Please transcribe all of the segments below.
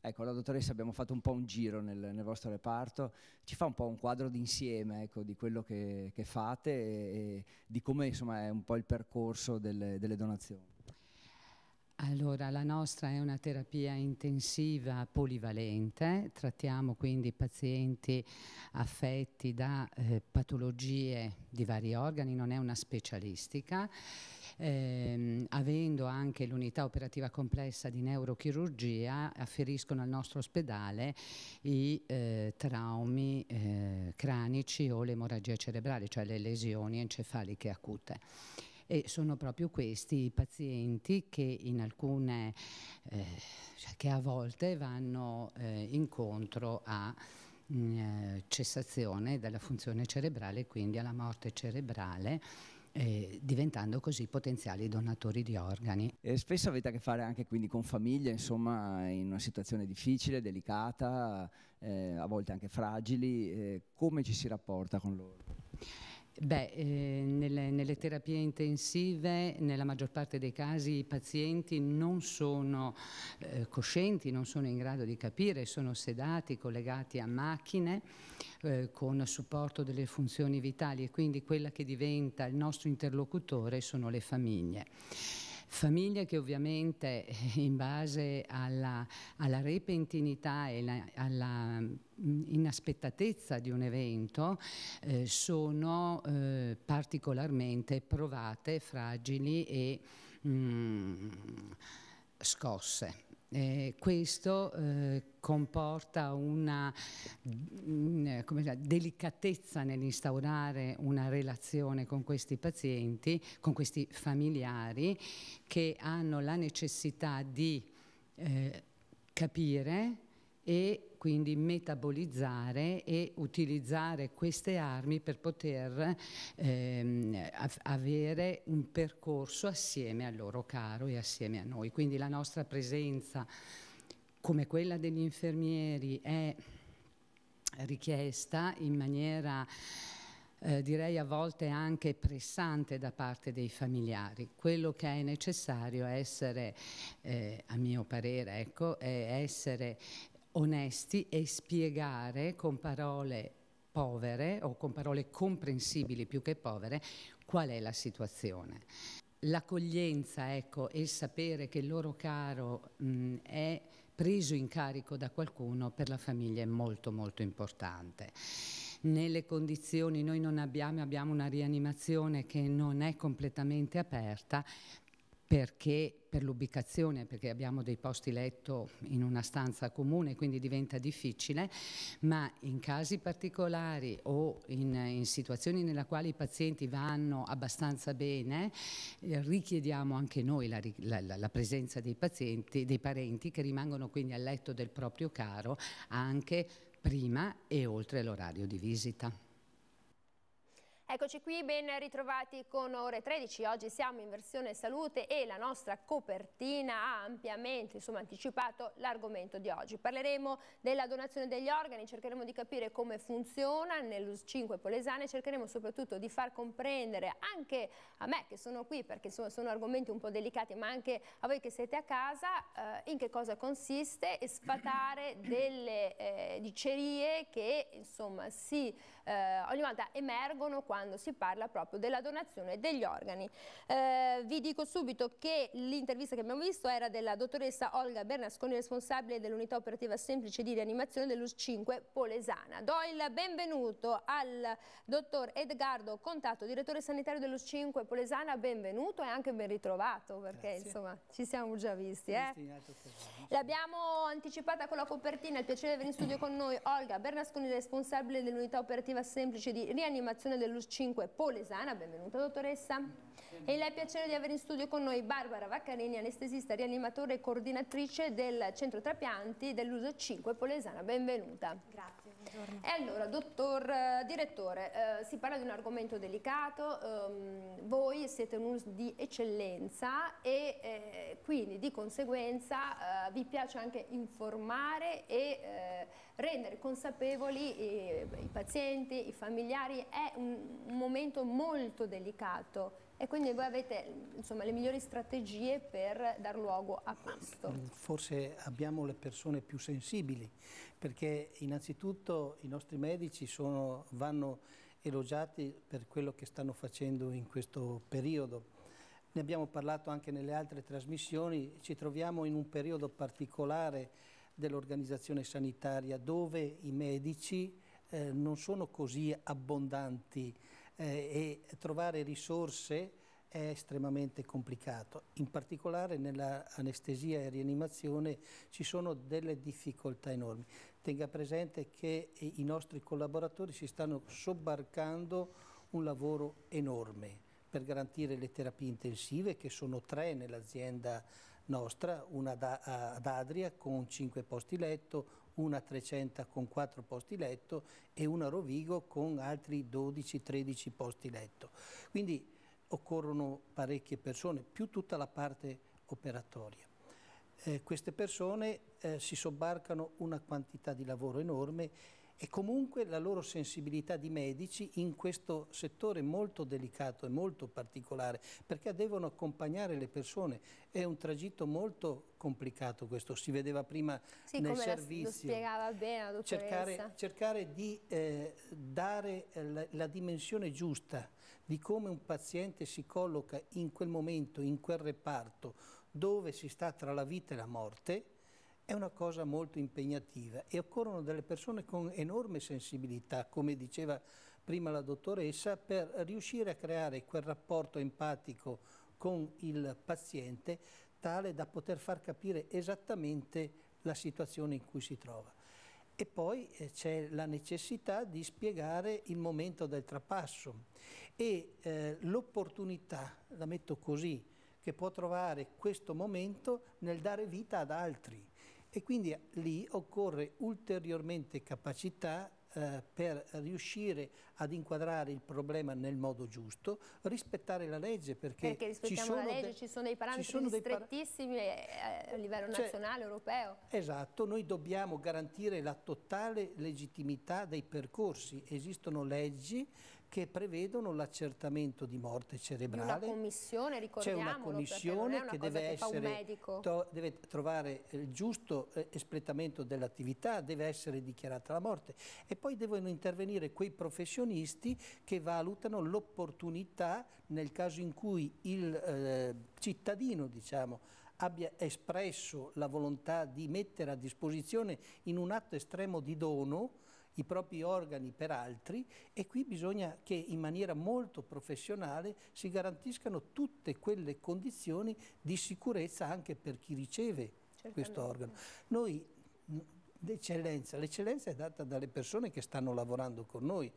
Ecco, la dottoressa, abbiamo fatto un po' un giro nel vostro reparto, ci fa un po' un quadro d'insieme, ecco, di quello che fate e di come insomma è un po' il percorso delle donazioni. Allora, la nostra è una terapia intensiva polivalente, trattiamo quindi pazienti affetti da patologie di vari organi, non è una specialistica, avendo anche l'unità operativa complessa di neurochirurgia, afferiscono al nostro ospedale i traumi cranici o l'emorragia cerebrale, cioè le lesioni encefaliche acute. E sono proprio questi i pazienti che in alcune, che a volte vanno incontro a cessazione della funzione cerebrale, quindi alla morte cerebrale, diventando così potenziali donatori di organi. E spesso avete a che fare anche quindi con famiglie, insomma, in una situazione difficile, delicata, a volte anche fragili. Come ci si rapporta con loro? Beh, nelle terapie intensive, nella maggior parte dei casi, i pazienti non sono coscienti, non sono in grado di capire, sono sedati, collegati a macchine con supporto delle funzioni vitali, e quindi quella che diventa il nostro interlocutore sono le famiglie. Famiglie che ovviamente in base alla repentinità e alla inaspettatezza di un evento sono particolarmente provate, fragili e scosse. Questo comporta una delicatezza nell'instaurare una relazione con questi pazienti, con questi familiari che hanno la necessità di capire e quindi metabolizzare e utilizzare queste armi per poter avere un percorso assieme al loro caro e assieme a noi. Quindi la nostra presenza, come quella degli infermieri, è richiesta in maniera direi a volte anche pressante da parte dei familiari. Quello che è necessario è essere, a mio parere, ecco, è essere onesti e spiegare con parole povere o con parole comprensibili più che povere qual è la situazione. L'accoglienza, ecco, e il sapere che il loro caro è preso in carico da qualcuno per la famiglia è molto molto importante. Nelle condizioni noi non abbiamo una rianimazione che non è completamente aperta, perché per l'ubicazione, perché abbiamo dei posti letto in una stanza comune, quindi diventa difficile, ma in casi particolari o in situazioni nella quali i pazienti vanno abbastanza bene, richiediamo anche noi la presenza dei pazienti, dei parenti che rimangono quindi al letto del proprio caro anche prima e oltre l'orario di visita. Eccoci qui, ben ritrovati con Ore 13. Oggi siamo in versione salute e la nostra copertina ha ampiamente anticipato l'argomento di oggi. Parleremo della donazione degli organi, cercheremo di capire come funziona nell'US 5 Polesana e cercheremo soprattutto di far comprendere anche a me che sono qui, perché sono argomenti un po' delicati, ma anche a voi che siete a casa, in che cosa consiste e sfatare delle dicerie che ogni volta emergono quando si parla proprio della donazione degli organi. Vi dico subito che l'intervista che abbiamo visto era della dottoressa Olga Bernasconi, responsabile dell'unità operativa semplice di rianimazione dell'US 5 Polesana. Do il benvenuto al dottor Edgardo Contatto, direttore sanitario dell'US 5 Polesana. Benvenuto e anche ben ritrovato, perché Grazie. Insomma ci siamo già visti. L'abbiamo anticipata con la copertina. Il piacere di avere in studio con noi Olga Bernasconi, responsabile dell'unità operativa semplice di rianimazione dell'US 5 Polesana. Benvenuta dottoressa. E il piacere di avere in studio con noi Barbara Vaccarini, anestesista, rianimatore e coordinatrice del centro trapianti dell'US 5 Polesana. Benvenuta. Grazie, buongiorno. E allora, dottor direttore, si parla di un argomento delicato, voi siete un US di eccellenza e quindi di conseguenza vi piace anche informare e rendere consapevoli i pazienti, i familiari. È un momento molto delicato E quindi voi avete insomma le migliori strategie per dar luogo a questo? Forse abbiamo le persone più sensibili, perché innanzitutto i nostri medici vanno elogiati per quello che stanno facendo in questo periodo. Ne abbiamo parlato anche nelle altre trasmissioni, ci troviamo in un periodo particolare dell'organizzazione sanitaria dove i medici non sono così abbondanti e trovare risorse è estremamente complicato. In particolare nella anestesia e rianimazione ci sono delle difficoltà enormi. Tenga presente che i nostri collaboratori si stanno sobbarcando un lavoro enorme per garantire le terapie intensive, che sono 3 nell'azienda nostra, una ad Adria con 5 posti letto, una a Trecenta con 4 posti letto e una a Rovigo con altri 12-13 posti letto. Quindi occorrono parecchie persone, più tutta la parte operatoria. Queste persone si sobbarcano una quantità di lavoro enorme e comunque la loro sensibilità di medici in questo settore molto delicato e molto particolare, perché devono accompagnare le persone. È un tragitto molto complicato questo, si vedeva prima nel servizio. Lo spiegava bene la dottoressa. Cercare di dare la dimensione giusta di come un paziente si colloca in quel momento, in quel reparto, dove si sta tra la vita e la morte, è una cosa molto impegnativa e occorrono delle persone con enorme sensibilità, come diceva prima la dottoressa, per riuscire a creare quel rapporto empatico con il paziente tale da poter far capire esattamente la situazione in cui si trova. E poi c'è la necessità di spiegare il momento del trapasso e l'opportunità, la metto così, che può trovare questo momento nel dare vita ad altri. E quindi lì occorre ulteriormente capacità per riuscire ad inquadrare il problema nel modo giusto, rispettare la legge, perché rispettiamo la legge, ci sono dei parametri strettissimi a livello nazionale, europeo. Esatto, noi dobbiamo garantire la totale legittimità dei percorsi. Esistono leggi che prevedono l'accertamento di morte cerebrale. Una commissione, ricordiamolo, c'è una commissione che deve trovare il giusto espletamento dell'attività, deve essere dichiarata la morte e poi devono intervenire quei professionisti che valutano l'opportunità nel caso in cui il cittadino, diciamo, abbia espresso la volontà di mettere a disposizione in un atto estremo di dono i propri organi per altri, e qui bisogna che in maniera molto professionale si garantiscano tutte quelle condizioni di sicurezza anche per chi riceve questo organo. Noi, l'eccellenza è data dalle persone che stanno lavorando con noi,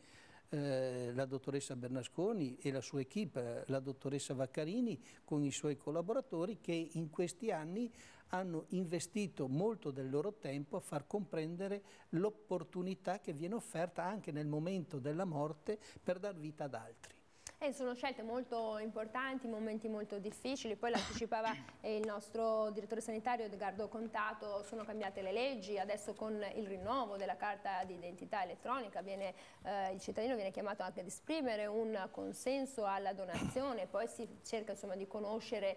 la dottoressa Bernasconi e la sua equipe, la dottoressa Vaccarini con i suoi collaboratori, che in questi anni hanno investito molto del loro tempo a far comprendere l'opportunità che viene offerta anche nel momento della morte per dar vita ad altri. Sono scelte molto importanti, momenti molto difficili, poi l'anticipava il nostro direttore sanitario Edgardo Contato, sono cambiate le leggi, adesso con il rinnovo della carta di identità elettronica il cittadino viene chiamato anche ad esprimere un consenso alla donazione, poi si cerca insomma di conoscere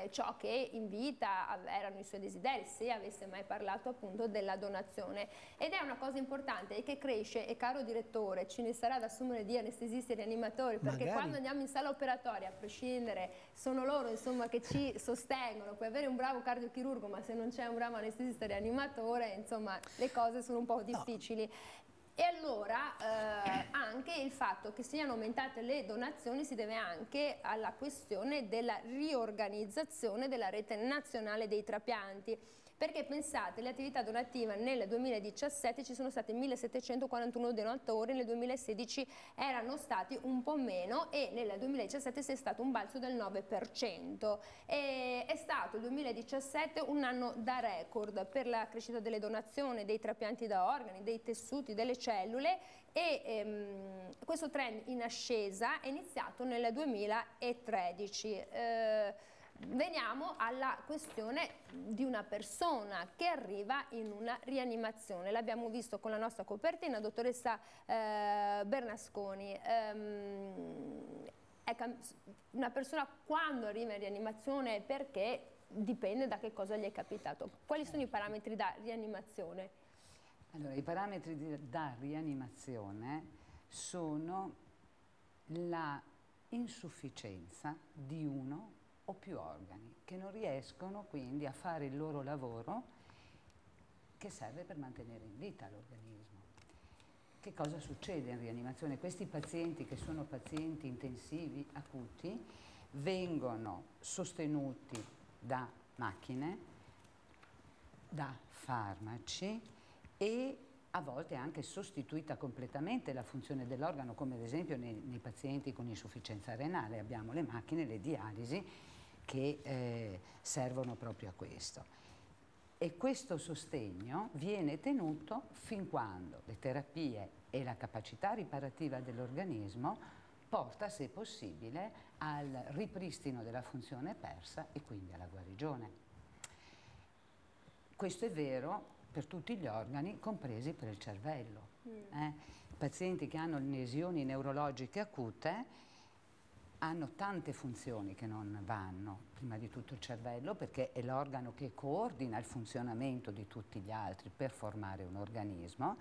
ciò che in vita erano i suoi desideri, se avesse mai parlato appunto della donazione, ed è una cosa importante e che cresce, e caro direttore ce ne sarà da assumere di anestesisti e rianimatori, perché quando andiamo in sala operatoria, a prescindere, sono loro insomma che ci sostengono, puoi avere un bravo cardiochirurgo ma se non c'è un bravo anestesista rianimatore, insomma le cose sono un po' difficili. E allora anche il fatto che siano aumentate le donazioni si deve anche alla questione della riorganizzazione della rete nazionale dei trapianti. Perché pensate, le attività donative nel 2017 ci sono stati 1741 donatori, nel 2016 erano stati un po' meno e nel 2017 c'è stato un balzo del 9%. È stato il 2017 un anno da record per la crescita delle donazioni, dei trapianti da organi, dei tessuti, delle cellule, e questo trend in ascesa è iniziato nel 2013. Veniamo alla questione di una persona che arriva in una rianimazione. L'abbiamo visto con la nostra copertina, dottoressa Bernasconi. una persona quando arriva in rianimazione, perché dipende da che cosa gli è capitato. Quali sono i parametri da rianimazione? Allora, i parametri da rianimazione sono la insufficienza di uno o più organi che non riescono quindi a fare il loro lavoro che serve per mantenere in vita l'organismo. Che cosa succede in rianimazione? Questi pazienti, che sono pazienti intensivi acuti, vengono sostenuti da macchine, da farmaci e a volte anche sostituita completamente la funzione dell'organo, come ad esempio nei pazienti con insufficienza renale. Abbiamo le macchine, le dialisi, che servono proprio a questo. E questo sostegno viene tenuto fin quando le terapie e la capacità riparativa dell'organismo porta, se possibile, al ripristino della funzione persa e quindi alla guarigione. Questo è vero per tutti gli organi, compresi per il cervello. Pazienti che hanno lesioni neurologiche acute hanno tante funzioni che non vanno, prima di tutto il cervello, perché è l'organo che coordina il funzionamento di tutti gli altri per formare un organismo,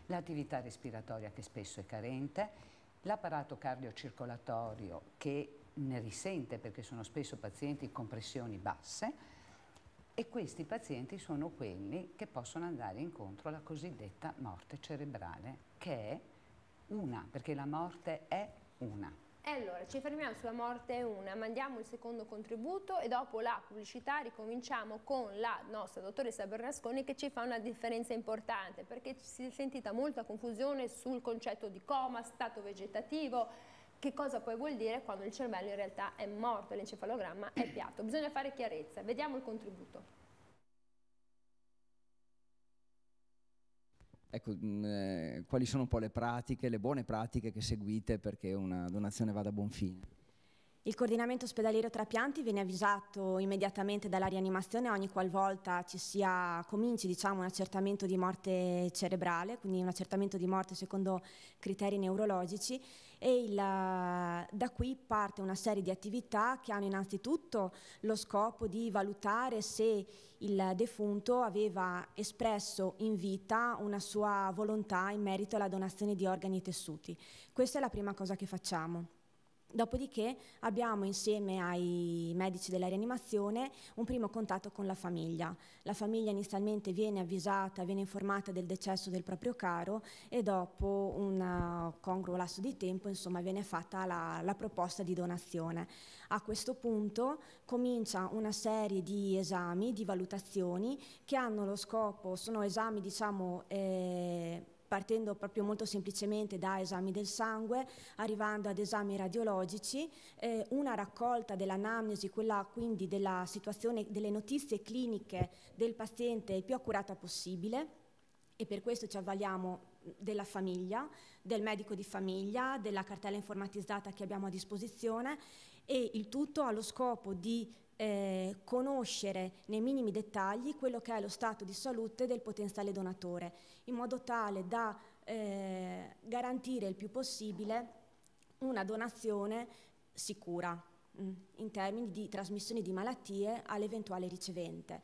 l'attività respiratoria che spesso è carente, l'apparato cardiocircolatorio che ne risente perché sono spesso pazienti con pressioni basse, e questi pazienti sono quelli che possono andare incontro alla cosiddetta morte cerebrale, che è una, perché la morte è una. E allora ci fermiamo sulla morte una, mandiamo il secondo contributo e dopo la pubblicità ricominciamo con la nostra dottoressa Bernasconi, che ci fa una differenza importante, perché si è sentita molta confusione sul concetto di coma, stato vegetativo, che cosa poi vuol dire quando il cervello in realtà è morto e l'encefalogramma è piatto. Bisogna fare chiarezza. Vediamo il contributo. Ecco, quali sono un po' le pratiche, le buone pratiche che seguite perché una donazione vada a buon fine? Il coordinamento ospedaliero trapianti viene avvisato immediatamente dalla rianimazione ogni qualvolta cominci un accertamento di morte cerebrale, quindi un accertamento di morte secondo criteri neurologici, e da qui parte una serie di attività che hanno innanzitutto lo scopo di valutare se il defunto aveva espresso in vita una sua volontà in merito alla donazione di organi e tessuti. Questa è la prima cosa che facciamo. Dopodiché abbiamo insieme ai medici della rianimazione un primo contatto con la famiglia. La famiglia inizialmente viene avvisata, viene informata del decesso del proprio caro e dopo un congruo lasso di tempo viene fatta la proposta di donazione. A questo punto comincia una serie di esami, di valutazioni che hanno lo scopo, sono esami partendo proprio molto semplicemente da esami del sangue, arrivando ad esami radiologici, una raccolta dell'anamnesi, quella quindi della situazione, delle notizie cliniche del paziente il più accurata possibile, e per questo ci avvaliamo della famiglia, del medico di famiglia, della cartella informatizzata che abbiamo a disposizione, e il tutto ha lo scopo di conoscere nei minimi dettagli quello che è lo stato di salute del potenziale donatore, in modo tale da garantire il più possibile una donazione sicura in termini di trasmissione di malattie all'eventuale ricevente.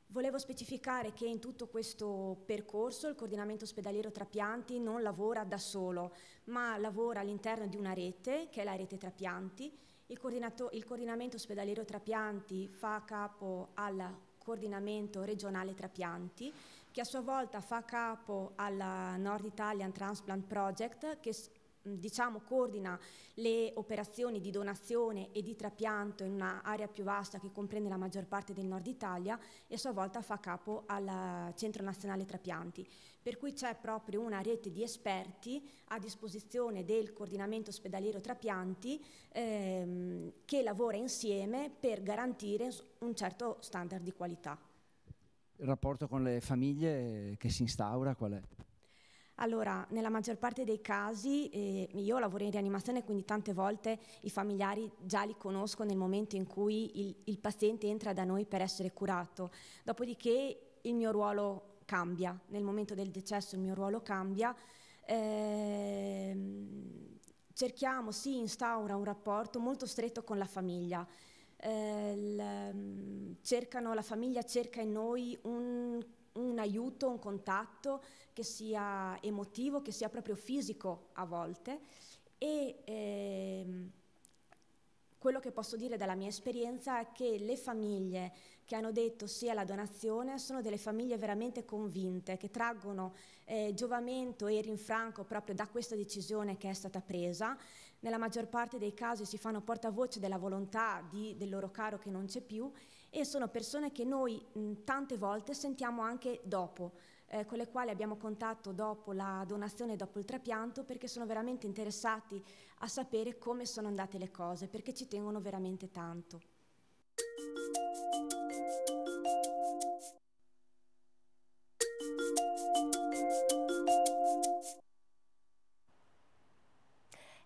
Volevo specificare che in tutto questo percorso il coordinamento ospedaliero trapianti non lavora da solo, ma lavora all'interno di una rete, che è la rete trapianti. Il coordinamento ospedaliero trapianti fa capo al coordinamento regionale trapianti, che a sua volta fa capo alla Nord Italian Transplant Project, che coordina le operazioni di donazione e di trapianto in un'area più vasta che comprende la maggior parte del Nord Italia, e a sua volta fa capo al Centro Nazionale Trapianti. Per cui c'è proprio una rete di esperti a disposizione del coordinamento ospedaliero trapianti che lavora insieme per garantire un certo standard di qualità. Il rapporto con le famiglie che si instaura qual è? Allora, nella maggior parte dei casi, io lavoro in rianimazione, quindi tante volte i familiari già li conosco nel momento in cui il paziente entra da noi per essere curato. Dopodiché il mio ruolo cambia, nel momento del decesso il mio ruolo cambia. si instaura un rapporto molto stretto con la famiglia. La famiglia cerca in noi un aiuto, un contatto che sia emotivo, che sia proprio fisico a volte, e quello che posso dire dalla mia esperienza è che le famiglie che hanno detto sì alla donazione sono delle famiglie veramente convinte, che traggono giovamento e rinfranco proprio da questa decisione che è stata presa. Nella maggior parte dei casi si fanno portavoce della volontà del loro caro che non c'è più, e sono persone che noi tante volte sentiamo anche dopo, con le quali abbiamo contatto dopo la donazione e dopo il trapianto, perché sono veramente interessati a sapere come sono andate le cose, perché ci tengono veramente tanto.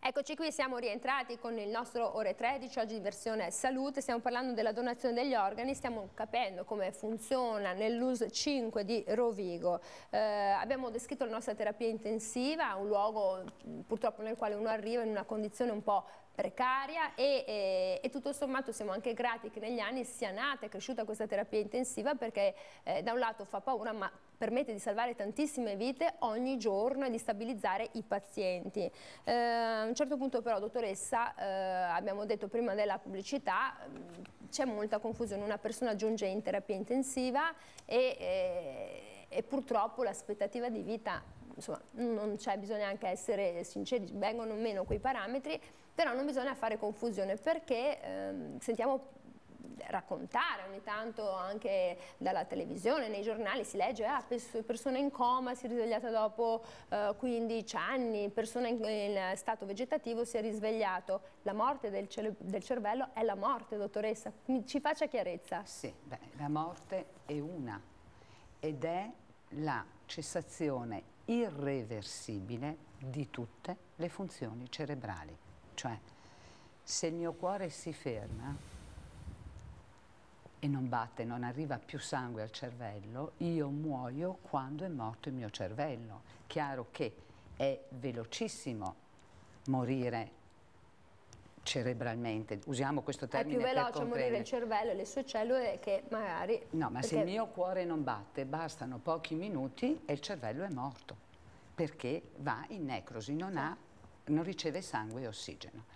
Eccoci qui, siamo rientrati con il nostro Ore 13, oggi in versione salute. Stiamo parlando della donazione degli organi, stiamo capendo come funziona nell'US 5 di Rovigo. Abbiamo descritto la nostra terapia intensiva, un luogo purtroppo nel quale uno arriva in una condizione un po' precaria, e tutto sommato siamo anche grati che negli anni sia nata e cresciuta questa terapia intensiva, perché da un lato fa paura, ma permette di salvare tantissime vite ogni giorno e di stabilizzare i pazienti. A un certo punto però, dottoressa, abbiamo detto prima della pubblicità, c'è molta confusione. Una persona giunge in terapia intensiva e purtroppo l'aspettativa di vita, insomma, non c'è, bisogna anche essere sinceri, vengono meno quei parametri, però non bisogna fare confusione, perché sentiamo raccontare ogni tanto anche dalla televisione, nei giornali si legge persona in coma si è risvegliata dopo 15 anni, persona in stato vegetativo si è risvegliato. La morte del cervello è la morte, dottoressa, ci faccia chiarezza. Sì, la morte è una, ed è la cessazione irreversibile di tutte le funzioni cerebrali. Cioè, se il mio cuore si ferma e non batte, non arriva più sangue al cervello, io muoio quando è morto il mio cervello. Chiaro che è velocissimo morire cerebralmente, usiamo questo termine per comprendere. È più veloce morire il cervello e le sue cellule che magari... No, ma se il mio cuore non batte, bastano pochi minuti e il cervello è morto, perché va in necrosi, non riceve sangue e ossigeno.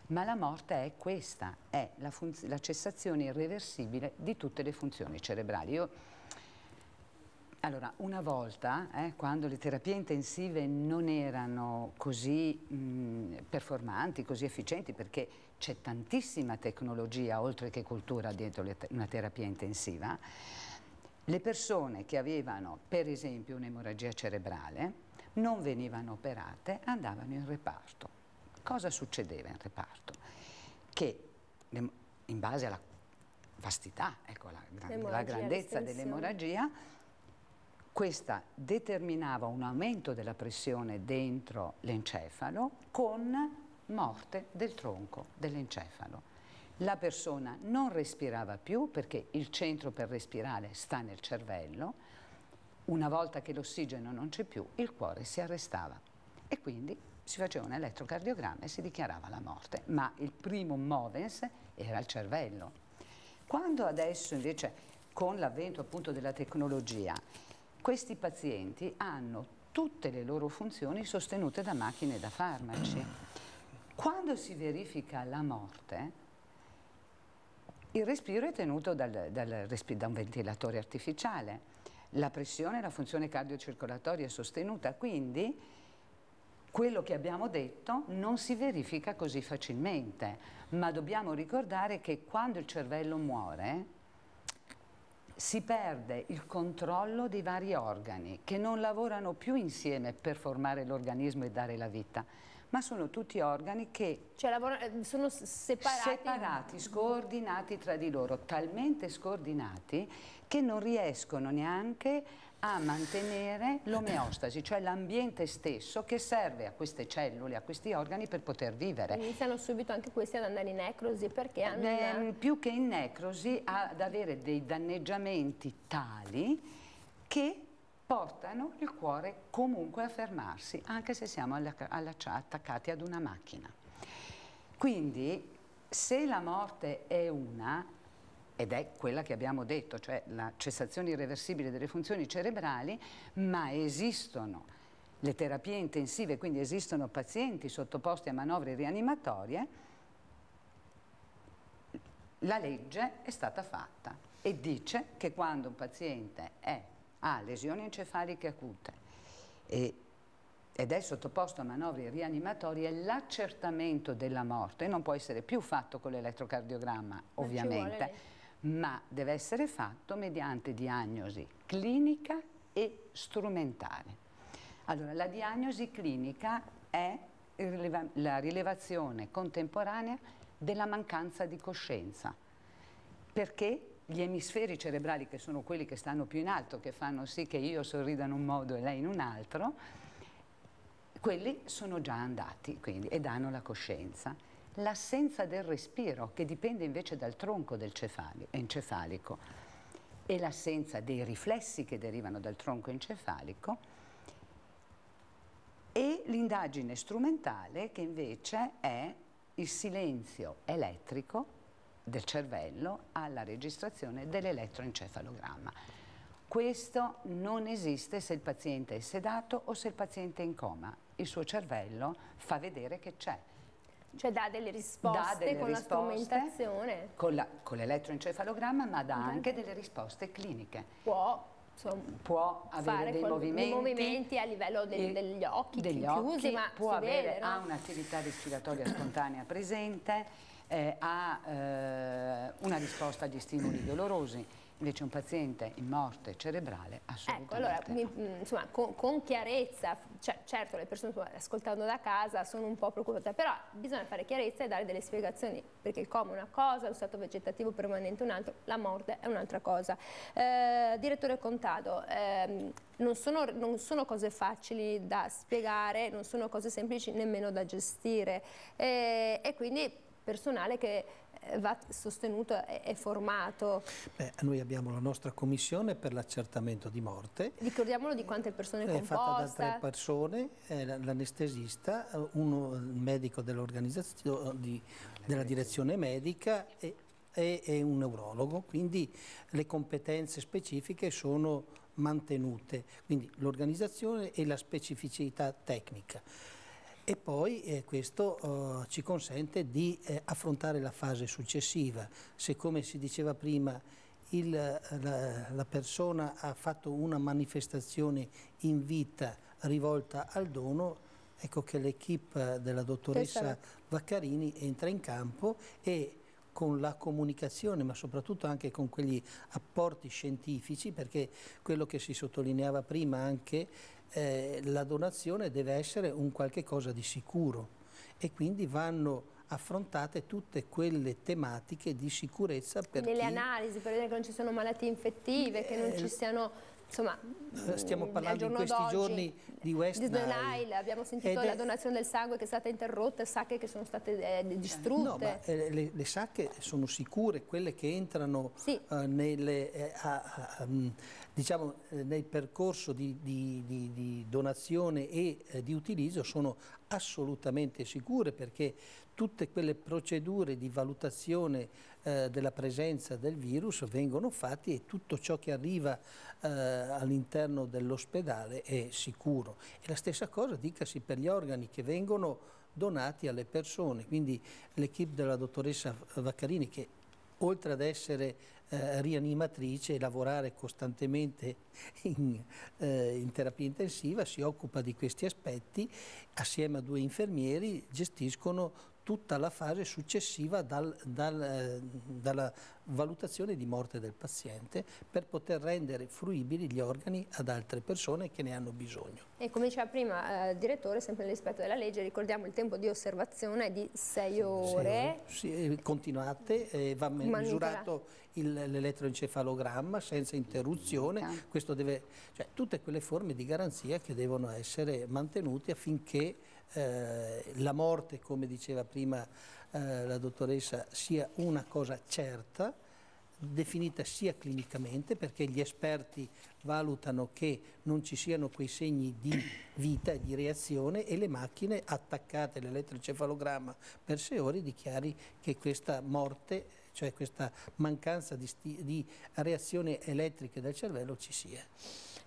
Ma la morte è questa, è la cessazione irreversibile di tutte le funzioni cerebrali. Allora, una volta, quando le terapie intensive non erano così performanti, così efficienti, perché c'è tantissima tecnologia, oltre che cultura, dietro una terapia intensiva, le persone che avevano, per esempio, un'emorragia cerebrale, non venivano operate, andavano in reparto. Cosa succedeva in reparto? Che in base alla vastità, ecco, la grandezza dell'emorragia, questa determinava un aumento della pressione dentro l'encefalo con morte del tronco dell'encefalo. La persona non respirava più perché il centro per respirare sta nel cervello. Una volta che l'ossigeno non c'è più, il cuore si arrestava e quindi si faceva un elettrocardiogramma e si dichiarava la morte, ma il primo movens era il cervello. Quando adesso invece, con l'avvento appunto della tecnologia, questi pazienti hanno tutte le loro funzioni sostenute da macchine e da farmaci. Quando si verifica la morte, il respiro è tenuto da un ventilatore artificiale, la pressione e la funzione cardiocircolatoria è sostenuta, quindi quello che abbiamo detto non si verifica così facilmente, ma dobbiamo ricordare che quando il cervello muore si perde il controllo dei vari organi che non lavorano più insieme per formare l'organismo e dare la vita, ma sono tutti organi che sono separati, scordinati tra di loro, talmente scordinati che non riescono neanche a mantenere l'omeostasi, cioè l'ambiente stesso che serve a queste cellule, a questi organi per poter vivere. Iniziano subito anche questi ad andare in necrosi perché hanno più che in necrosi ad avere dei danneggiamenti tali che portano il cuore comunque a fermarsi, anche se siamo attaccati ad una macchina. Quindi, se la morte è una, ed è quella che abbiamo detto, cioè la cessazione irreversibile delle funzioni cerebrali, ma esistono le terapie intensive, quindi esistono pazienti sottoposti a manovre rianimatorie, la legge è stata fatta e dice che quando un paziente ha lesioni encefaliche acute ed è sottoposto a manovre rianimatorie, l'accertamento della morte non può essere più fatto con l'elettrocardiogramma, ovviamente, ma deve essere fatto mediante diagnosi clinica e strumentale. Allora, la diagnosi clinica è la rilevazione contemporanea della mancanza di coscienza, perché gli emisferi cerebrali, che sono quelli che stanno più in alto, che fanno sì che io sorrida in un modo e lei in un altro, quelli sono già andati, quindi, e danno la coscienza. L'assenza del respiro, che dipende invece dal tronco del encefalico, e l'assenza dei riflessi che derivano dal tronco encefalico, e l'indagine strumentale, che invece è il silenzio elettrico del cervello alla registrazione dell'elettroencefalogramma. Questo non esiste se il paziente è sedato o se il paziente è in coma. Il suo cervello fa vedere che c'è. Cioè dà delle risposte con la strumentazione. Con l'elettroencefalogramma, ma dà anche delle risposte cliniche. Può avere dei movimenti a livello degli occhi chiusi, ma può avere, ha un'attività respiratoria spontanea presente, ha una risposta agli stimoli dolorosi. Invece un paziente in morte cerebrale assolutamente. Ecco, allora, insomma, con chiarezza, certo le persone ascoltando da casa sono un po' preoccupate, però bisogna fare chiarezza e dare delle spiegazioni, perché il coma è una cosa, lo stato vegetativo permanente è un altro, la morte è un'altra cosa. Direttore Contado, non sono cose facili da spiegare, non sono cose semplici nemmeno da gestire, e quindi personale che va sostenuto e formato. Noi abbiamo la nostra commissione per l'accertamento di morte. Ricordiamolo di quante persone è composta. È fatta da 3 persone, l'anestesista, uno il medico dell'organizzazione, della direzione medica e un neurologo, quindi le competenze specifiche sono mantenute, quindi l'organizzazione e la specificità tecnica. E poi questo ci consente di affrontare la fase successiva. Se, come si diceva prima, la persona ha fatto una manifestazione in vita rivolta al dono, ecco che l'equipe della dottoressa Vaccarini entra in campo e con la comunicazione, ma soprattutto anche con quegli apporti scientifici, perché quello che si sottolineava prima anche, la donazione deve essere un qualche cosa di sicuro e quindi vanno affrontate tutte quelle tematiche di sicurezza per nelle analisi, per vedere che non ci sono malattie infettive, che non ci siano, insomma, stiamo parlando in questi giorni di West Nile. Abbiamo sentito la donazione del sangue che è stata interrotta, sacche che sono state distrutte. No, ma le sacche sono sicure, quelle che entrano diciamo, nel percorso di donazione e di utilizzo sono assolutamente sicure, perché tutte quelle procedure di valutazione della presenza del virus vengono fatte e tutto ciò che arriva all'interno dell'ospedale è sicuro. E la stessa cosa dicasi per gli organi che vengono donati alle persone, quindi l'equipe della dottoressa Vaccarini, che oltre ad essere rianimatrice e lavorare costantemente in terapia intensiva, si occupa di questi aspetti, assieme a 2 infermieri gestiscono tutta la fase successiva dalla valutazione di morte del paziente, per poter rendere fruibili gli organi ad altre persone che ne hanno bisogno. E come diceva prima il direttore, sempre nel rispetto della legge, ricordiamo il tempo di osservazione è di 6 ore. Sì, continuate, va misurato l'elettroencefalogramma senza interruzione, questo deve, cioè, tutte quelle forme di garanzia che devono essere mantenute affinché la morte, come diceva prima la dottoressa, sia una cosa certa, definita sia clinicamente, perché gli esperti valutano che non ci siano quei segni di vita e di reazione, e le macchine attaccate all'elettroencefalogramma per 6 ore dichiari che questa morte, cioè questa mancanza di reazioni elettriche del cervello ci sia.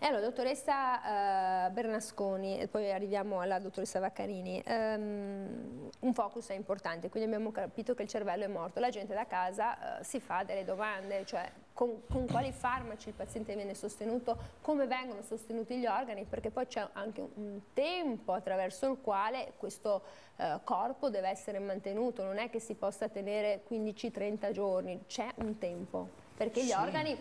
E allora, dottoressa Bernasconi, e poi arriviamo alla dottoressa Vaccarini, un focus è importante, quindi abbiamo capito che il cervello è morto, la gente da casa si fa delle domande, cioè con quali farmaci il paziente viene sostenuto, come vengono sostenuti gli organi, perché poi c'è anche un tempo attraverso il quale questo corpo deve essere mantenuto, non è che si possa tenere 15-30 giorni, c'è un tempo, perché gli organi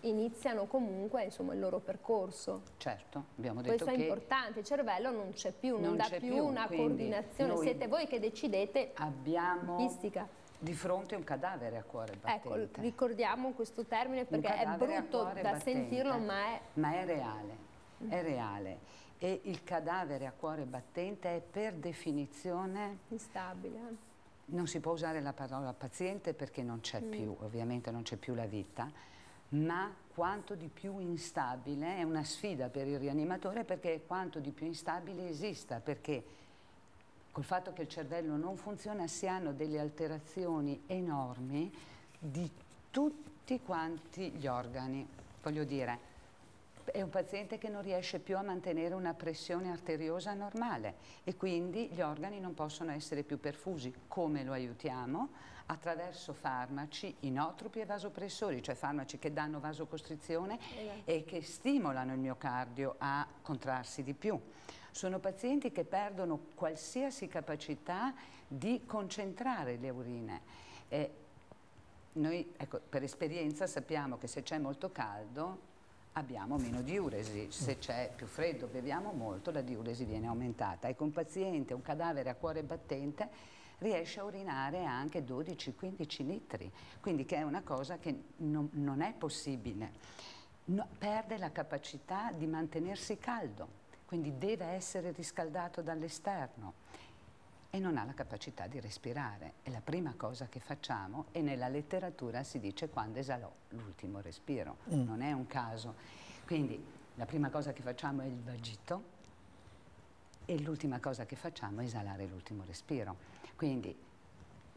iniziano comunque, insomma, il loro percorso. Certo, abbiamo detto questo è importante, il cervello non c'è più, non dà più una coordinazione, siete voi che decidete. Abbiamo tempistica. Di fronte un cadavere a cuore battente. Ecco, ricordiamo questo termine perché è brutto da sentirlo, ma è reale, è reale. E il cadavere a cuore battente è per definizione instabile. Non si può usare la parola paziente perché non c'è più, ovviamente non c'è più la vita, ma quanto di più instabile è una sfida per il rianimatore, perché quanto di più instabile esista, perché col fatto che il cervello non funziona si hanno delle alterazioni enormi di tutti quanti gli organi. Voglio dire, è un paziente che non riesce più a mantenere una pressione arteriosa normale e quindi gli organi non possono essere più perfusi. Come lo aiutiamo? Attraverso farmaci inotropi e vasopressori, cioè farmaci che danno vasocostrizione e che stimolano il miocardio a contrarsi di più. Sono pazienti che perdono qualsiasi capacità di concentrare le urine. Noi, ecco, per esperienza sappiamo che se c'è molto caldo abbiamo meno diuresi, se c'è più freddo beviamo molto, la diuresi viene aumentata. Ecco, un paziente, un cadavere a cuore battente riesce a urinare anche 12-15 litri, quindi che è una cosa che non è possibile. Perde la capacità di mantenersi caldo, quindi deve essere riscaldato dall'esterno e non ha la capacità di respirare. È la prima cosa che facciamo e nella letteratura si dice quando esalò l'ultimo respiro, non è un caso. Quindi la prima cosa che facciamo è il vagito e l'ultima cosa che facciamo è esalare l'ultimo respiro. Quindi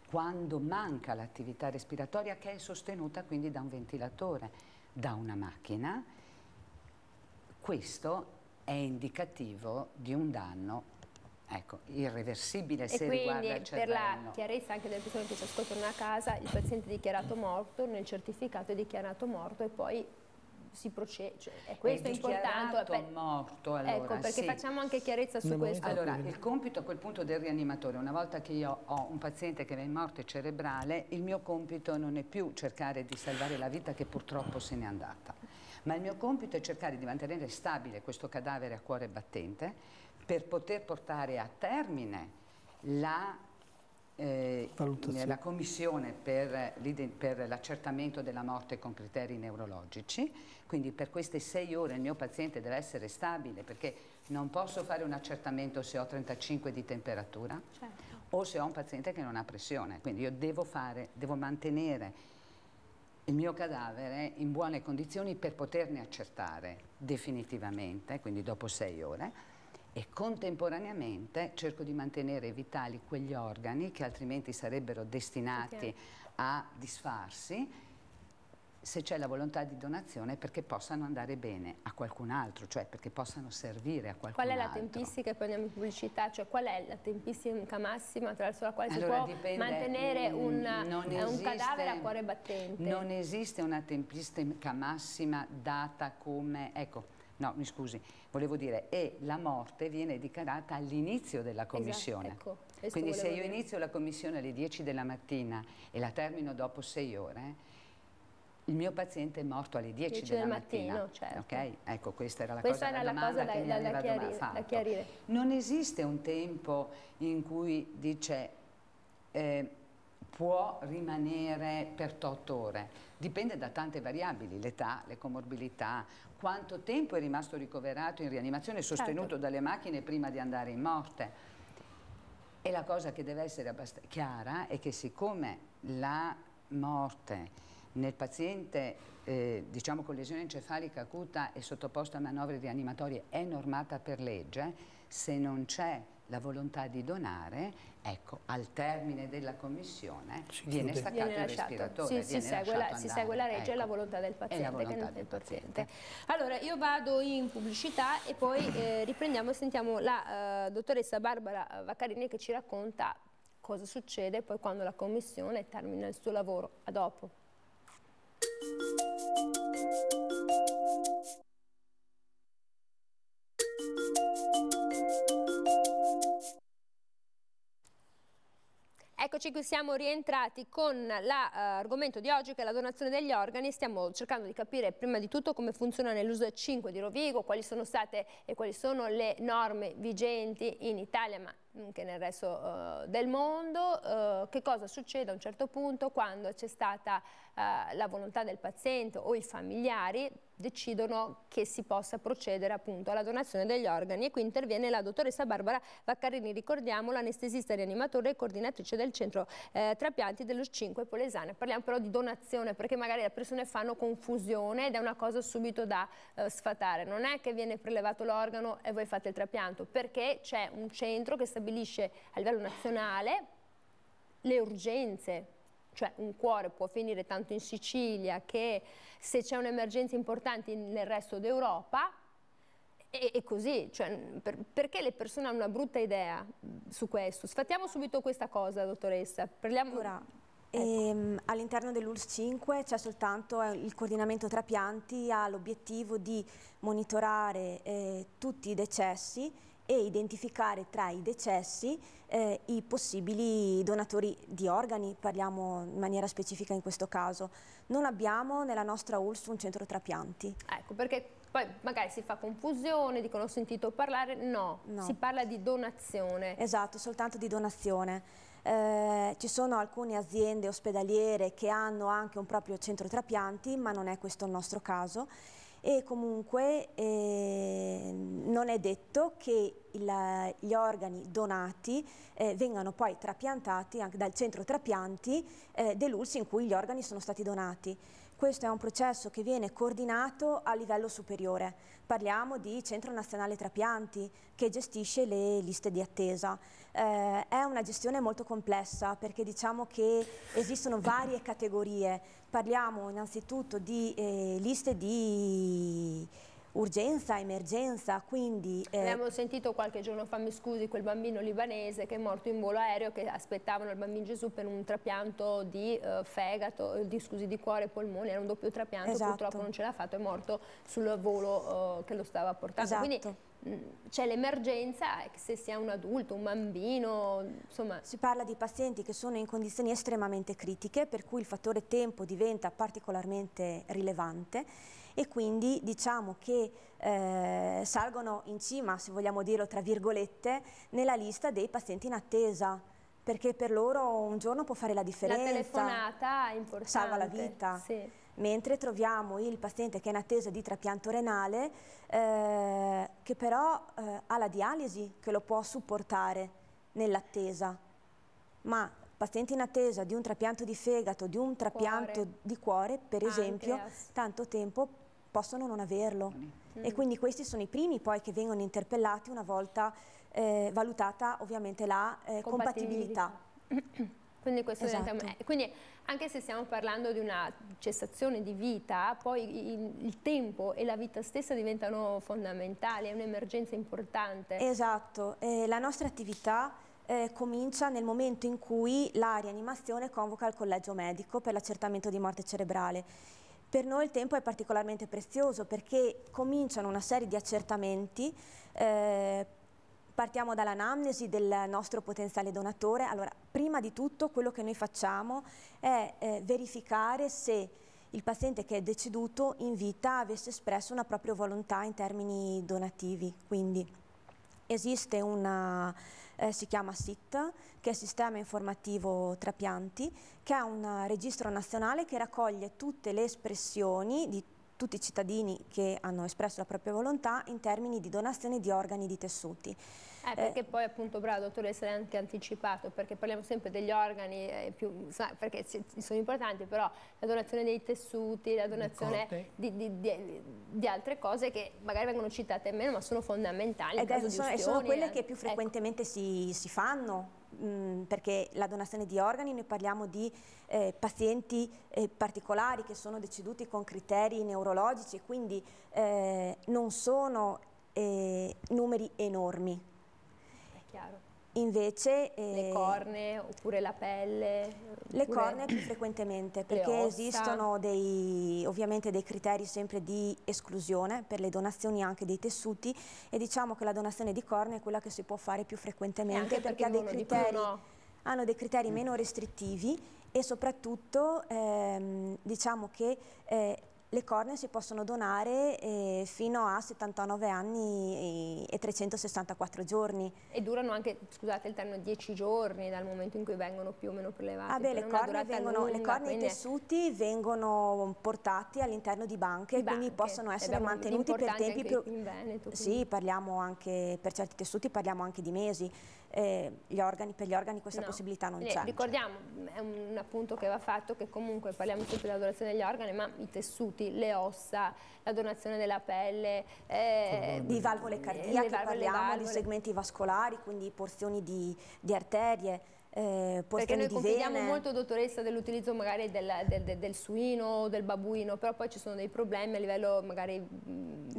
quando manca l'attività respiratoria, che è sostenuta quindi da un ventilatore, da una macchina, questo è indicativo di un danno, ecco, irreversibile se riguarda il cervello. E quindi per la chiarezza anche delle persone che ci ascoltano a casa, il paziente è dichiarato morto, nel certificato è dichiarato morto e poi si procede, cioè, è questo è importante. Morto, allora, ecco, perché facciamo anche chiarezza su questo. Allora, il compito a quel punto del rianimatore, una volta che io ho un paziente che va in morte cerebrale, il mio compito non è più cercare di salvare la vita che purtroppo se n'è andata, ma il mio compito è cercare di mantenere stabile questo cadavere a cuore battente per poter portare a termine la commissione per l'accertamento della morte con criteri neurologici, quindi per queste 6 ore il mio paziente deve essere stabile, perché non posso fare un accertamento se ho 35 di temperatura o se ho un paziente che non ha pressione, quindi io devo mantenere il mio cadavere in buone condizioni per poterne accertare definitivamente, quindi dopo 6 ore. E contemporaneamente cerco di mantenere vitali quegli organi che altrimenti sarebbero destinati a disfarsi, se c'è la volontà di donazione, perché possano andare bene a qualcun altro, cioè perché possano servire a qualcun altro. Qual è la tempistica, e poi andiamo in pubblicità, cioè qual è la tempistica massima attraverso la quale si può mantenere un cadavere a cuore battente? Non esiste una tempistica massima data come, ecco, no, mi scusi, volevo dire, e la morte viene dichiarata all'inizio della commissione. Esatto, ecco, quindi se io inizio la commissione alle 10 della mattina e la termino dopo 6 ore, il mio paziente è morto alle 10 della mattina. Certo. Okay? Ecco, questa era la domanda che mi aveva fatto. Non esiste un tempo in cui dice può rimanere per 8 ore. Dipende da tante variabili, l'età, le comorbilità, quanto tempo è rimasto ricoverato in rianimazione sostenuto dalle macchine prima di andare in morte. E la cosa che deve essere abbastanza chiara è che siccome la morte Nel paziente diciamo con lesione encefalica acuta e sottoposto a manovre rianimatorie è normata per legge. Se non c'è la volontà di donare, ecco, al termine della commissione viene staccato il respiratore. Si segue la legge, ecco, e la volontà del paziente. Allora, io vado in pubblicità e poi riprendiamo e sentiamo la dottoressa Barbara Vaccarini che ci racconta cosa succede poi quando la commissione termina il suo lavoro. A dopo. Eccoci qui, siamo rientrati con l'argomento di oggi che è la donazione degli organi. Stiamo cercando di capire prima di tutto come funziona nell'USL 5 di Rovigo, quali sono state e quali sono le norme vigenti in Italia ma anche nel resto del mondo, che cosa succede a un certo punto quando c'è stata la volontà del paziente o i familiari decidono che si possa procedere appunto alla donazione degli organi. E qui interviene la dottoressa Barbara Vaccarini, ricordiamo, l'anestesista rianimatore e coordinatrice del centro trapianti dello 5 Polesana. Parliamo però di donazione perché magari le persone fanno confusione ed è una cosa subito da sfatare. Non è che viene prelevato l'organo e voi fate il trapianto, perché c'è un centro che stabilisce a livello nazionale le urgenze. Cioè un cuore può finire tanto in Sicilia che se c'è un'emergenza importante nel resto d'Europa e così, cioè, perché le persone hanno una brutta idea su questo? Sfattiamo subito questa cosa, dottoressa. Parliamo... Ora, all'interno dell'ULSS 5 c'è soltanto il coordinamento trapianti, ha l'obiettivo di monitorare tutti i decessi e identificare tra i decessi i possibili donatori di organi, parliamo in maniera specifica in questo caso. Non abbiamo nella nostra ULSS un centro trapianti. Ecco, perché poi magari si fa confusione, dicono ho sentito parlare, no, si parla di donazione. Esatto, soltanto di donazione. Ci sono alcune aziende ospedaliere che hanno anche un proprio centro trapianti, ma non è questo il nostro caso. E comunque non è detto che gli organi donati vengano poi trapiantati anche dal centro trapianti dell'ULSS in cui gli organi sono stati donati. Questo è un processo che viene coordinato a livello superiore. Parliamo di Centro Nazionale Trapianti che gestisce le liste di attesa. È una gestione molto complessa perché diciamo che esistono varie categorie. Parliamo innanzitutto di liste di urgenza, emergenza, quindi... Abbiamo sentito qualche giorno fa, mi scusi, quel bambino libanese che è morto in volo aereo, che aspettavano il bambino Gesù per un trapianto di fegato, di cuore e polmoni, era un doppio trapianto, purtroppo non ce l'ha fatto, è morto sul volo che lo stava portando. Quindi c'è l'emergenza, se si è un adulto, un bambino, insomma... Si parla di pazienti che sono in condizioni estremamente critiche, per cui il fattore tempo diventa particolarmente rilevante e quindi diciamo che salgono in cima, se vogliamo dirlo tra virgolette, nella lista dei pazienti in attesa, perché per loro un giorno può fare la differenza. La telefonata è importante. Salva la vita. Sì. Mentre troviamo il paziente che è in attesa di trapianto renale che però ha la dialisi che lo può supportare nell'attesa, ma pazienti in attesa di un trapianto di fegato, di un trapianto di cuore, per esempio, tanto tempo possono non averlo. E quindi questi sono i primi poi che vengono interpellati una volta valutata ovviamente la compatibilità. Quindi questo quindi anche se stiamo parlando di una cessazione di vita, poi il tempo e la vita stessa diventano fondamentali, è un'emergenza importante. Esatto, la nostra attività comincia nel momento in cui la rianimazione convoca il collegio medico per l'accertamento di morte cerebrale. Per noi il tempo è particolarmente prezioso perché cominciano una serie di accertamenti. Partiamo dall'anamnesi del nostro potenziale donatore. Allora, prima di tutto quello che noi facciamo è verificare se il paziente che è deceduto in vita avesse espresso una propria volontà in termini donativi. Quindi esiste una, si chiama SIT, che è Sistema Informativo Trapianti, che è un registro nazionale che raccoglie tutte le espressioni di tutti i cittadini che hanno espresso la propria volontà in termini di donazione di organi e di tessuti. Perché poi appunto, brava dottoressa, l'hai anche anticipato, perché parliamo sempre degli organi perché sono importanti, però la donazione dei tessuti, la donazione di altre cose che magari vengono citate meno, ma sono fondamentali in caso di ustioni. E sono quelle che più frequentemente si fanno, perché la donazione di organi, noi parliamo di pazienti particolari che sono deceduti con criteri neurologici e quindi non sono numeri enormi. Chiaro. Invece le cornee oppure la pelle? Le cornee più frequentemente, perché esistono ovviamente dei criteri sempre di esclusione per le donazioni anche dei tessuti, e diciamo che la donazione di cornea è quella che si può fare più frequentemente perché hanno dei criteri meno restrittivi, e soprattutto diciamo che le cornee si possono donare fino a 79 anni e 364 giorni. E durano anche, scusate il termine, 10 giorni dal momento in cui vengono più o meno prelevati. Le cornee e i tessuti vengono portati all'interno di banche, quindi possono essere mantenuti per tempi più... in Veneto. Sì, parliamo anche, per certi tessuti parliamo anche di mesi. Per gli organi questa possibilità non c'è. Ricordiamo, è un appunto che va fatto, che comunque parliamo sempre della donazione degli organi, ma i tessuti, le ossa, la donazione della pelle, di valvole cardiache, parliamo di segmenti vascolari, quindi porzioni di arterie, perché noi confidiamo molto, dottoressa, dell'utilizzo magari del suino o del babbuino, però poi ci sono dei problemi a livello magari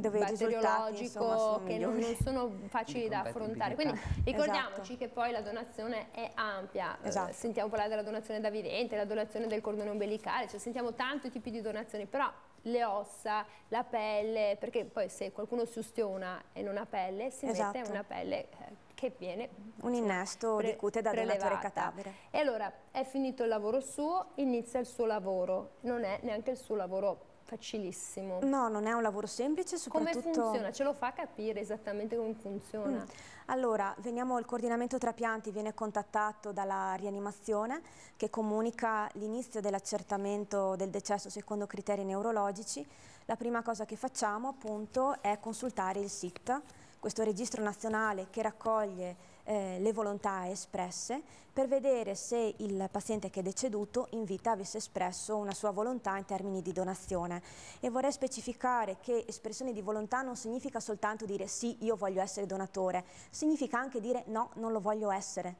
batteriologico che non sono facili da affrontare, quindi ricordiamoci che poi la donazione è ampia. Sentiamo parlare della donazione da vivente, la donazione del cordone ombelicale, cioè sentiamo tanti tipi di donazioni, però le ossa, la pelle, perché poi se qualcuno si ustiona e non ha pelle, si mette una pelle che viene un innesto di cute da donatore cadavere. E allora è finito il lavoro suo, inizia il suo lavoro, non è neanche il suo lavoro facilissimo. No, non è un lavoro semplice, soprattutto... Come funziona? Ce lo fa capire esattamente come funziona? Allora, il coordinamento trapianti viene contattato dalla rianimazione, che comunica l'inizio dell'accertamento del decesso secondo criteri neurologici. La prima cosa che facciamo appunto è consultare il SIT, questo registro nazionale che raccoglie le volontà espresse, per vedere se il paziente che è deceduto in vita avesse espresso una sua volontà in termini di donazione. E vorrei specificare che espressione di volontà non significa soltanto dire sì, io voglio essere donatore, significa anche dire no, non lo voglio essere.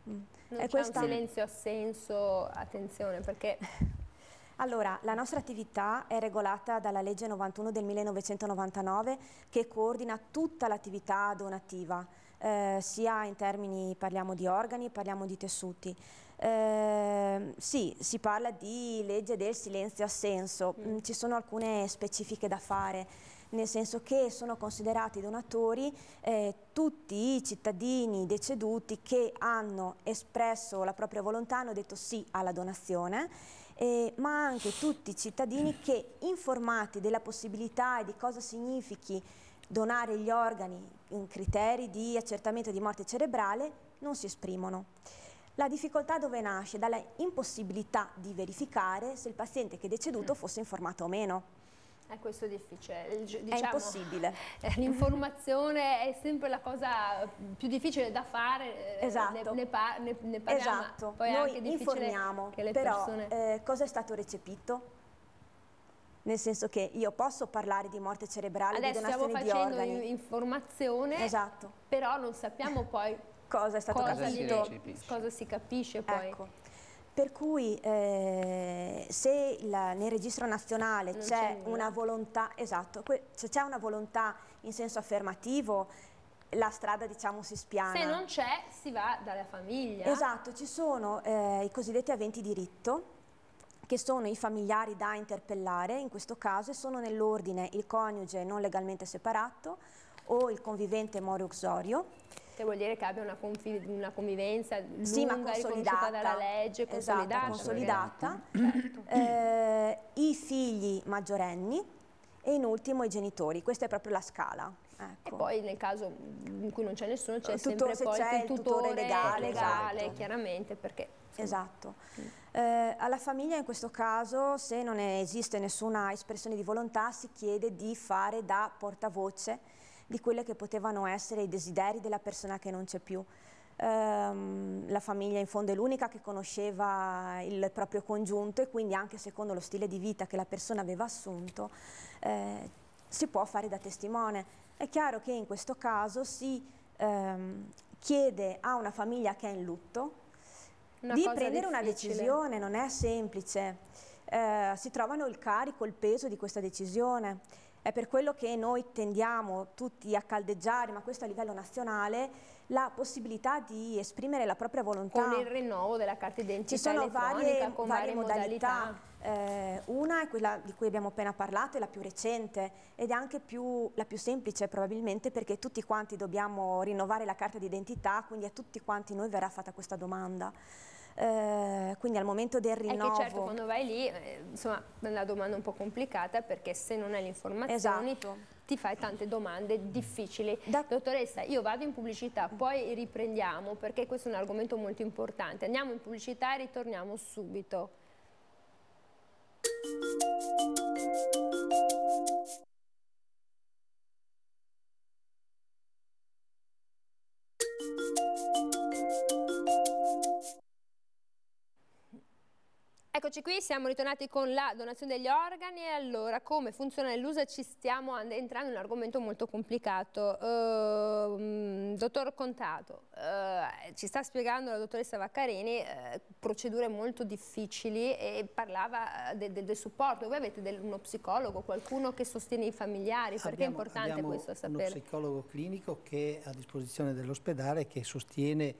Non c'è un silenzio assenso, attenzione, perché... Allora, la nostra attività è regolata dalla legge 91 del 1999 che coordina tutta l'attività donativa, sia in termini, parliamo di organi, parliamo di tessuti. Sì, si parla di legge del silenzio assenso, ci sono alcune specifiche da fare, nel senso che sono considerati donatori tutti i cittadini deceduti che hanno espresso la propria volontà, hanno detto sì alla donazione, ma anche tutti i cittadini che, informati della possibilità e di cosa significhi donare gli organi in criteri di accertamento di morte cerebrale, non si esprimono. La difficoltà dove nasce? Dalla impossibilità di verificare se il paziente che è deceduto fosse informato o meno. Questo è difficile, diciamo, è impossibile. L'informazione è sempre la cosa più difficile da fare, esatto. ne parliamo, esatto. Poi noi è anche informiamo, che le però persone... cosa è stato recepito? Nel senso che io posso parlare di morte cerebrale, di donazione di organi. Adesso stiamo facendo informazione, esatto. Però non sappiamo poi cosa è stato capito, cosa si capisce poi. Ecco. Per cui se nel registro nazionale c'è una volontà, esatto, se c'è una volontà in senso affermativo, la strada diciamo si spiana. Se non c'è si va dalla famiglia. Esatto, ci sono i cosiddetti aventi diritto, che sono i familiari da interpellare, in questo caso sono nell'ordine il coniuge non legalmente separato o il convivente more uxorio. Che vuol dire che abbia una convivenza lunga, sì, ma riconosciuta dalla legge, consolidata. Certo. I figli maggiorenni e in ultimo i genitori. Questa è proprio la scala. Ecco. E poi nel caso in cui non c'è nessuno c'è sempre poi il tutore legale, esatto. Chiaramente, perché... Esatto. Alla famiglia in questo caso, se non esiste nessuna espressione di volontà, si chiede di fare da portavoce di quelli che potevano essere i desideri della persona che non c'è più. La famiglia in fondo è l'unica che conosceva il proprio congiunto e quindi anche secondo lo stile di vita che la persona aveva assunto si può fare da testimone. È chiaro che in questo caso si chiede a una famiglia che è in lutto di prendere una decisione, non è semplice, si trovano il carico, il peso di questa decisione. È per quello che noi tendiamo tutti a caldeggiare, ma questo a livello nazionale, la possibilità di esprimere la propria volontà. Con il rinnovo della carta d'identità ci sono elettronica, con varie modalità. Una è quella di cui abbiamo appena parlato, è la più recente ed è anche la più semplice probabilmente, perché tutti quanti dobbiamo rinnovare la carta d'identità, quindi a tutti quanti noi verrà fatta questa domanda. Quindi al momento del rinnovo... È che certo, quando vai lì, insomma, è una domanda un po' complicata, perché se non hai le informazioni ti fai tante domande difficili. Dottoressa, io vado in pubblicità, poi riprendiamo, perché questo è un argomento molto importante. Andiamo in pubblicità e ritorniamo subito. Eccoci qui, siamo ritornati con la donazione degli organi. E allora, come funziona l'USA? Ci stiamo entrando in un argomento molto complicato. Dottor Contato, ci sta spiegando la dottoressa Vaccarini procedure molto difficili e parlava del supporto. Voi avete uno psicologo, qualcuno che sostiene i familiari? Perché è importante questo sapere? Uno psicologo clinico che è a disposizione dell'ospedale, che sostiene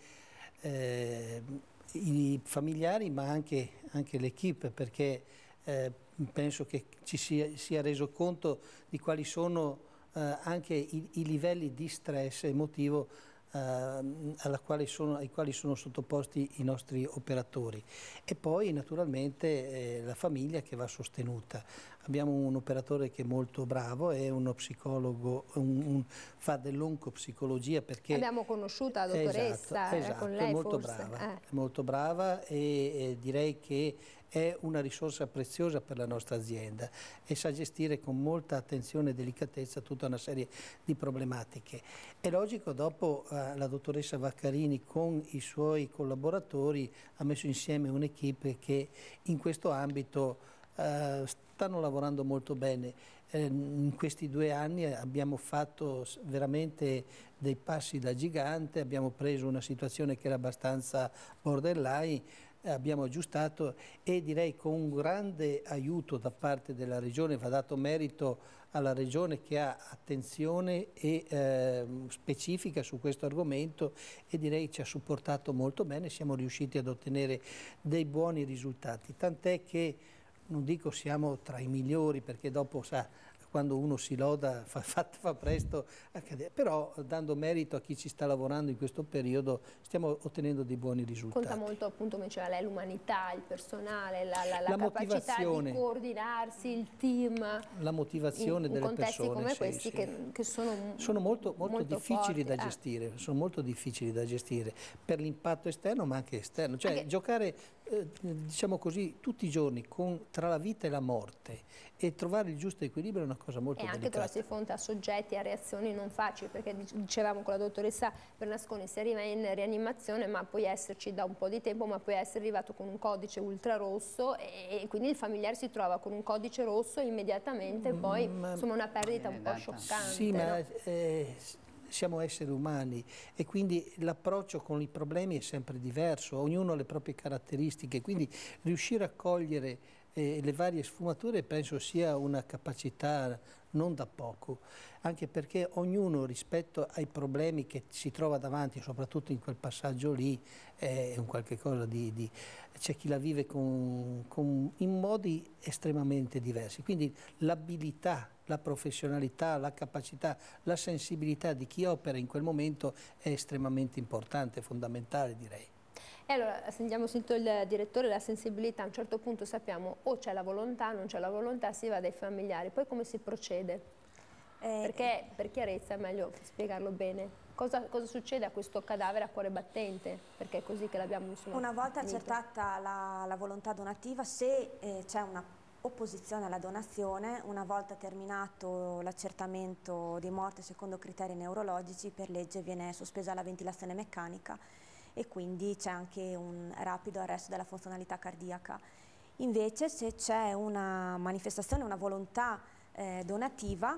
i familiari ma anche l'equipe, perché penso che ci sia reso conto di quali sono anche i livelli di stress emotivo ai quali sono sottoposti i nostri operatori, e poi naturalmente la famiglia che va sostenuta. Abbiamo un operatore che è molto bravo, è uno psicologo, fa dell'oncopsicologia, perché abbiamo conosciuto la dottoressa, esatto, con lei è molto forse. brava, è molto brava e direi che è una risorsa preziosa per la nostra azienda e sa gestire con molta attenzione e delicatezza tutta una serie di problematiche. È logico, dopo la dottoressa Vaccarini con i suoi collaboratori ha messo insieme un'equipe che in questo ambito stanno lavorando molto bene. In questi 2 anni abbiamo fatto veramente dei passi da gigante, abbiamo preso una situazione che era abbastanza borderline, abbiamo aggiustato e direi con un grande aiuto da parte della Regione. Va dato merito alla Regione che ha attenzione e specifica su questo argomento e direi ci ha supportato molto bene, siamo riusciti ad ottenere dei buoni risultati, tant'è che non dico siamo tra i migliori, perché dopo quando uno si loda fa presto a cadere, però dando merito a chi ci sta lavorando in questo periodo stiamo ottenendo dei buoni risultati. Conta molto, appunto, come diceva lei, l'umanità, il personale, la capacità di coordinarsi, il team. La motivazione delle persone. In contesti come questi che sono molto difficili forti, da gestire, sono molto difficili da gestire per l'impatto esterno ma anche esterno, cioè giocare diciamo così tutti i giorni tra la vita e la morte e trovare il giusto equilibrio è una cosa molto delicata. E anche trovarsi di fronte a soggetti, a reazioni non facili, perché dicevamo con la dottoressa Bernasconi si arriva in rianimazione, ma puoi esserci da un po' di tempo, ma puoi essere arrivato con un codice ultrarosso e quindi il familiare si trova con un codice rosso immediatamente, poi insomma una perdita un po' scioccante. Sì, ma siamo esseri umani e quindi l'approccio con i problemi è sempre diverso, ognuno ha le proprie caratteristiche, quindi riuscire a cogliere le varie sfumature penso sia una capacità non da poco, anche perché ognuno rispetto ai problemi che si trova davanti, soprattutto in quel passaggio lì, è un qualche cosa di c'è chi la vive in modi estremamente diversi, quindi l'abilità, la professionalità, la capacità, la sensibilità di chi opera in quel momento è estremamente importante, fondamentale direi. E allora sentiamo il direttore, la sensibilità, a un certo punto sappiamo o c'è la volontà, non c'è la volontà, si va dai familiari, poi come si procede? Perché per chiarezza è meglio spiegarlo bene. Cosa succede a questo cadavere a cuore battente? Perché è così che l'abbiamo Una volta accertata la volontà donativa, se c'è una opposizione alla donazione, una volta terminato l'accertamento di morte secondo criteri neurologici, per legge viene sospesa la ventilazione meccanica e quindi c'è anche un rapido arresto della funzionalità cardiaca. Invece se c'è una manifestazione, una volontà donativa,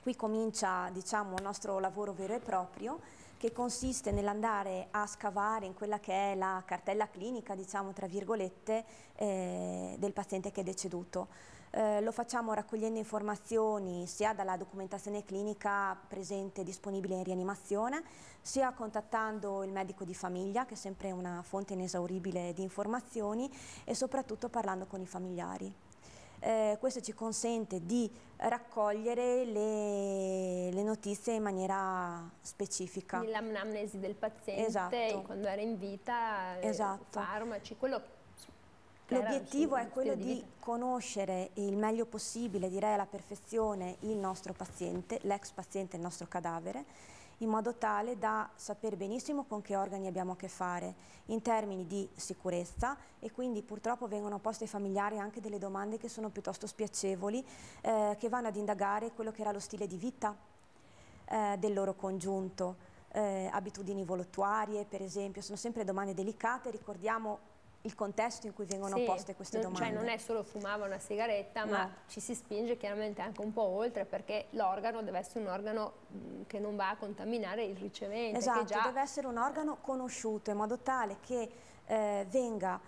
qui comincia, diciamo, il nostro lavoro vero e proprio, che consiste nell'andare a scavare in quella che è la cartella clinica, diciamo tra virgolette, del paziente che è deceduto. Lo facciamo raccogliendo informazioni sia dalla documentazione clinica presente disponibile in rianimazione, sia contattando il medico di famiglia, che è sempre una fonte inesauribile di informazioni, e soprattutto parlando con i familiari. Questo ci consente di raccogliere le notizie in maniera specifica. Quindi l'anamnesi del paziente, esatto, quando era in vita, esatto, farmaci, quello. L'obiettivo è quello di conoscere il meglio possibile, direi alla perfezione, il nostro paziente, l'ex paziente, il nostro cadavere, in modo tale da sapere benissimo con che organi abbiamo a che fare in termini di sicurezza, e quindi purtroppo vengono poste ai familiari anche delle domande che sono piuttosto spiacevoli, che vanno ad indagare quello che era lo stile di vita del loro congiunto, abitudini voluttuarie per esempio, sono sempre domande delicate. Ricordiamo il contesto in cui vengono poste queste domande. Cioè non è solo fumava una sigaretta, no, ma ci si spinge chiaramente anche un po' oltre, perché l'organo deve essere un organo che non va a contaminare il ricevente. Esatto, che deve essere un organo conosciuto in modo tale che venga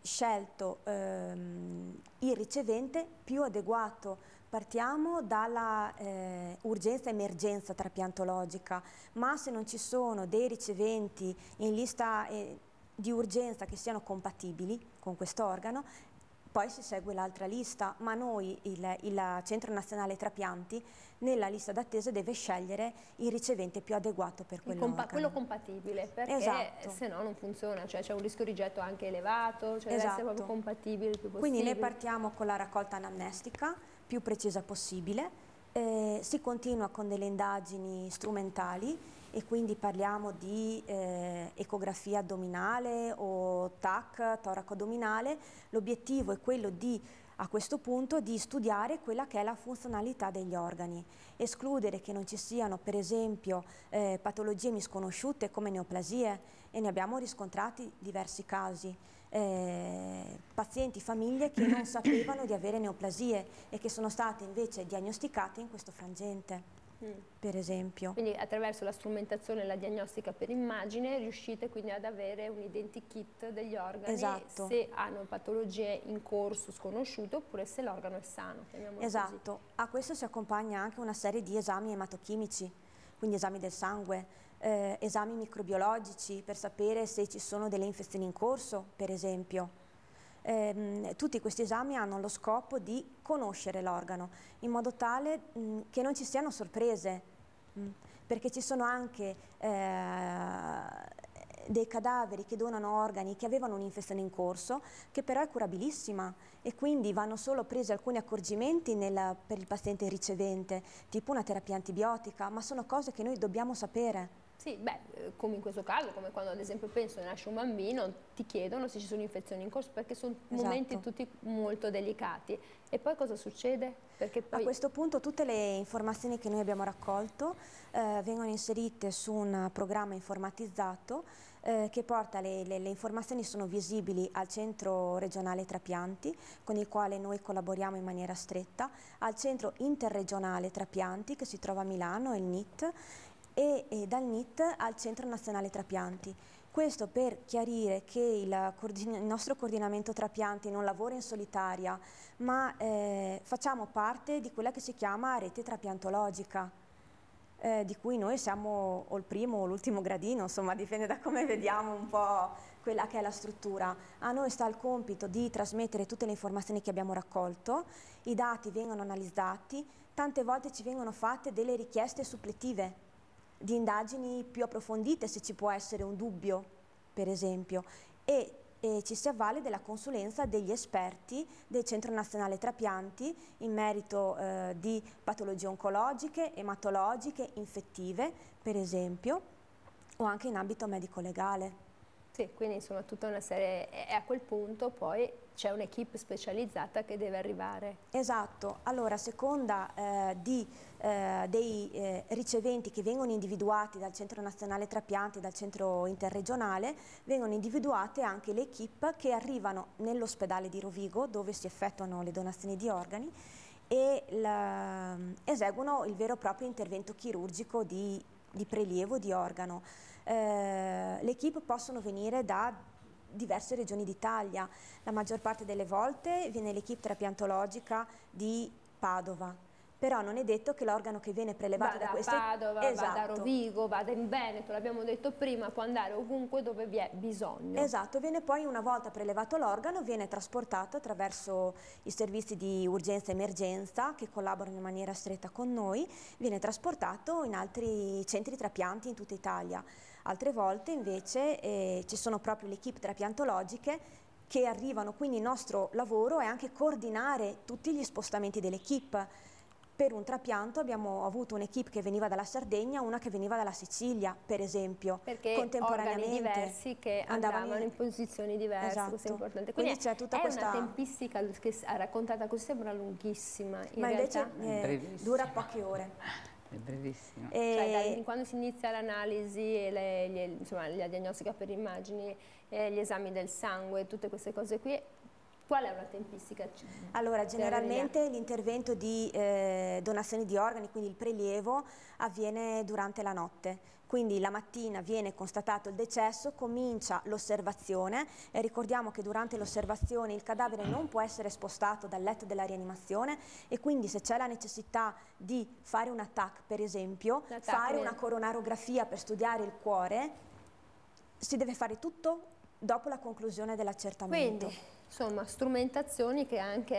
scelto il ricevente più adeguato. Partiamo dalla urgenza emergenza trapiantologica, ma se non ci sono dei riceventi in lista di urgenza che siano compatibili con questo organo, poi si segue l'altra lista, ma noi, il Centro Nazionale Trapianti, nella lista d'attesa deve scegliere il ricevente più adeguato per quell'organo. Quello compatibile, perché esatto, se no non funziona, cioè c'è un rischio rigetto anche elevato, cioè deve essere proprio compatibile il più possibile. Quindi noi partiamo con la raccolta anamnestica più precisa possibile, si continua con delle indagini strumentali, e quindi parliamo di ecografia addominale o TAC, toraco addominale. L'obiettivo è quello di, a questo punto, di studiare quella che è la funzionalità degli organi, escludere che non ci siano per esempio patologie misconosciute come neoplasie, e ne abbiamo riscontrati diversi casi. Pazienti, famiglie che non sapevano di avere neoplasie e che sono state invece diagnosticate in questo frangente. Per esempio. Quindi attraverso la strumentazione e la diagnostica per immagine riuscite quindi ad avere un identikit degli organi, esatto, se hanno patologie in corso sconosciute oppure se l'organo è sano. Esatto, così. A questo si accompagna anche una serie di esami ematochimici, quindi esami del sangue, esami microbiologici per sapere se ci sono delle infezioni in corso, per esempio. Tutti questi esami hanno lo scopo di conoscere l'organo in modo tale che non ci siano sorprese, perché ci sono anche dei cadaveri che donano organi che avevano un'infezione in corso, che però è curabilissima, e quindi vanno solo presi alcuni accorgimenti per il paziente ricevente, tipo una terapia antibiotica, ma sono cose che noi dobbiamo sapere. Sì, beh, come in questo caso, come quando ad esempio penso che nasce un bambino, ti chiedono se ci sono infezioni in corso, perché sono momenti tutti molto delicati. E poi cosa succede? Perché poi... A questo punto tutte le informazioni che noi abbiamo raccolto vengono inserite su un programma informatizzato che porta le informazioni, sono visibili al Centro Regionale Trapianti, con il quale noi collaboriamo in maniera stretta, al Centro Interregionale Trapianti che si trova a Milano, il NIT, e dal NIT al Centro Nazionale Trapianti. Questo per chiarire che il nostro coordinamento trapianti non lavora in solitaria, ma facciamo parte di quella che si chiama rete trapiantologica, di cui noi siamo o il primo o l'ultimo gradino, insomma dipende da come vediamo un po' quella che è la struttura. A noi sta il compito di trasmettere tutte le informazioni che abbiamo raccolto, i dati vengono analizzati, tante volte ci vengono fatte delle richieste suppletive di indagini più approfondite se ci può essere un dubbio, per esempio, e ci si avvale della consulenza degli esperti del Centro Nazionale Trapianti in merito di patologie oncologiche, ematologiche, infettive, per esempio, o anche in ambito medico-legale. Sì, quindi insomma tutta una serie, e a quel punto poi c'è un'equipe specializzata che deve arrivare. Esatto, allora a seconda dei riceventi che vengono individuati dal Centro Nazionale Trapianti, dal Centro Interregionale, vengono individuate anche le equipe che arrivano nell'ospedale di Rovigo, dove si effettuano le donazioni di organi, e eseguono il vero e proprio intervento chirurgico di prelievo di organo. Le equipe possono venire da diverse regioni d'Italia, la maggior parte delle volte viene l'equipe trapiantologica di Padova, però non è detto che l'organo che viene prelevato da queste... Padova, vada a Rovigo, vada in Veneto, l'abbiamo detto prima, può andare ovunque dove vi è bisogno. Esatto, viene poi, una volta prelevato l'organo, viene trasportato attraverso i servizi di urgenza e emergenza che collaborano in maniera stretta con noi, viene trasportato in altri centri trapianti in tutta Italia. Altre volte invece ci sono proprio le equipe trapiantologiche che arrivano, quindi il nostro lavoro è anche coordinare tutti gli spostamenti dell'equipe. Per un trapianto abbiamo avuto un'equipe che veniva dalla Sardegna, una che veniva dalla Sicilia, per esempio, perché contemporaneamente. Organi diversi che andavano in posizioni diverse, esatto. Questo è importante. Quindi c'è tutta una tempistica che raccontata così, sembra lunghissima, ma invece dura poche ore. È brevissimo. Cioè, quando si inizia l'analisi e la diagnostica per immagini, gli esami del sangue, tutte queste cose qui, qual è una tempistica? Allora, generalmente l'intervento di donazione di organi, quindi il prelievo, avviene durante la notte. Quindi la mattina viene constatato il decesso, comincia l'osservazione e ricordiamo che durante l'osservazione il cadavere non può essere spostato dal letto della rianimazione e quindi se c'è la necessità di fare un TAC, per esempio, fare una coronarografia per studiare il cuore, si deve fare tutto dopo la conclusione dell'accertamento. Quindi, insomma, strumentazioni che anche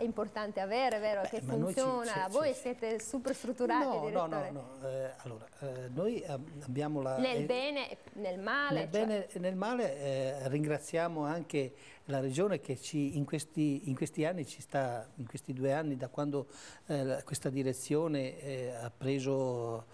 è importante avere, vero? Che funziona. Voi siete super strutturati, direttore. No. Allora, noi abbiamo la... Nel bene e nel male. Nel bene e nel male ringraziamo anche la Regione che in questi anni ci sta, in questi 2 anni, da quando questa direzione ha preso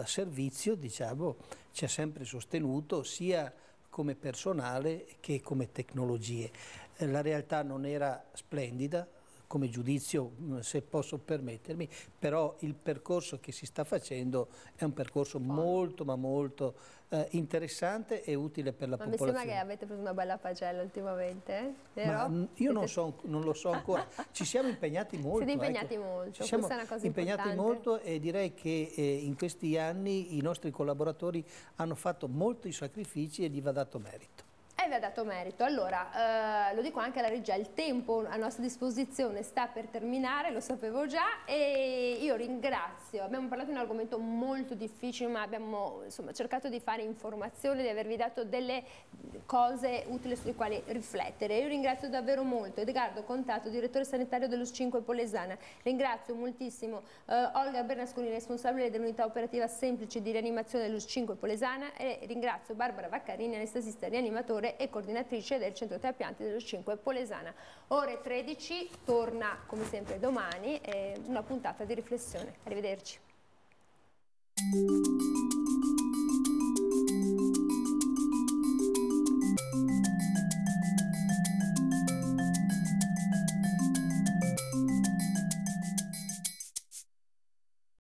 servizio, diciamo, ci ha sempre sostenuto sia come personale che come tecnologie. La realtà non era splendida come giudizio, se posso permettermi, però il percorso che si sta facendo è un percorso molto ma molto interessante e utile per la popolazione. Mi sembra che avete preso una bella pagella ultimamente, vero? Ma io non lo so ancora, ci siamo impegnati molto. Siete impegnati molto, ci siamo questa è una cosa impegnati importante. molto e direi che in questi anni i nostri collaboratori hanno fatto molti sacrifici e gli va dato merito. Vi ha dato merito. Allora, lo dico anche alla regia, il tempo a nostra disposizione sta per terminare, lo sapevo già, e io ringrazio. Abbiamo parlato di un argomento molto difficile, ma abbiamo cercato di fare informazioni, di avervi dato delle cose utili sulle quali riflettere. Io ringrazio davvero molto Edgardo Contato, direttore sanitario dello 5 Polesana. Ringrazio moltissimo Olga Bernasconi, responsabile dell'unità operativa semplice di rianimazione dello 5 Polesana, e ringrazio Barbara Vaccarini, anestesista rianimatore e coordinatrice del centro trapianti dello 5 Polesana. Ore 13, torna come sempre domani una puntata di riflessione. Arrivederci.